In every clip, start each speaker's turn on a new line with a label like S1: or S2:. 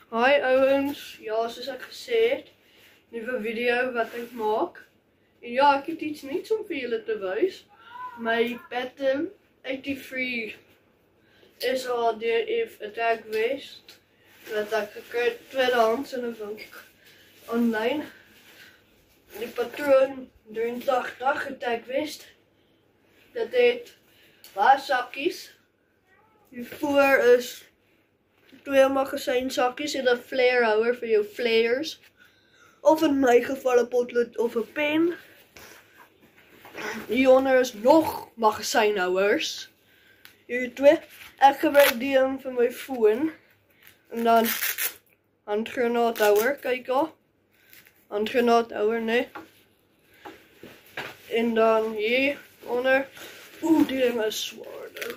S1: Hi ouens, ja soos ek gesê het, nuwe video wat ek maak. En ja, ek het iets niets om vir julle te wys. My Phantom 83 SHDF Attack Vest wat ek gekry het tweedehands in 'n winkel online. Die patroon 83 Attack Vest. Dit het baie sakkies. Die voor is 2 magazijnsakjes en 'n flare houer vir jou flares. Of in my geval 'n potlood of 'n pen. Hieronder is nog magazijnhouers. Hier 2. Ek gebruik die een vir my foon. En dan handgranaathouer, kyk al. Handgranaathouer, nee. En dan hier onder. Die ding is zwaar nou.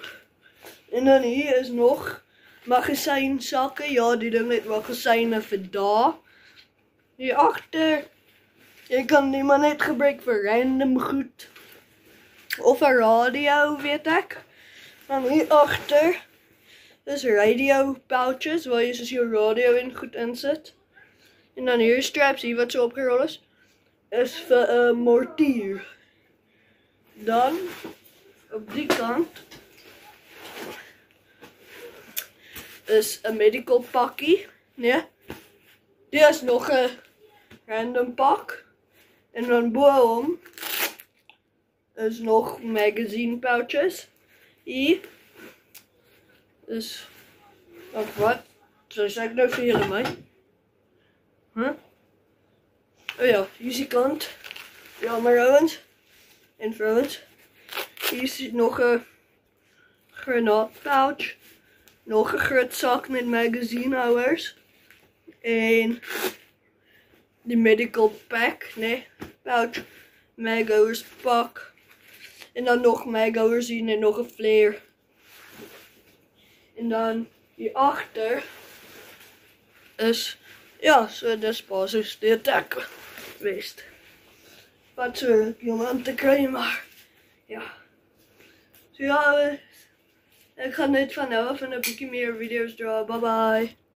S1: En dan hier is nog magazijnsakke. Ja, die ding het magazyne vir daar. Hier agter, jy kan die maar net gebruik vir random goed. Of 'n radio, weet ek. Dan hier agter is radio pouches waar jy soos jou radio en goed insit. En dan hier straps hier wat so opgerol is vir 'n mortier. Dan op die kant is 'n medical pakkie, nee. Dit is nog 'n random pak. En dan bo hom is nog magazine pouches. Hier is of wat? So sê ek nou vir julle my. Oh ja, hier is die kant. Ja, maar ouens en vrouens. Hier is nog 'n granaatpouch. Nog 'n groot sak met magazinehouers. En die medical pack, nee, pouch, maghouers pak. En dan nog maghouers hier en nog 'n flare. En dan hier agter is, ja, so dis basies die Attack Vest. Wat so om te kry, maar ja. So ja, ek gaan net van nou af 'n bietjie meer video's dra. Bye bye.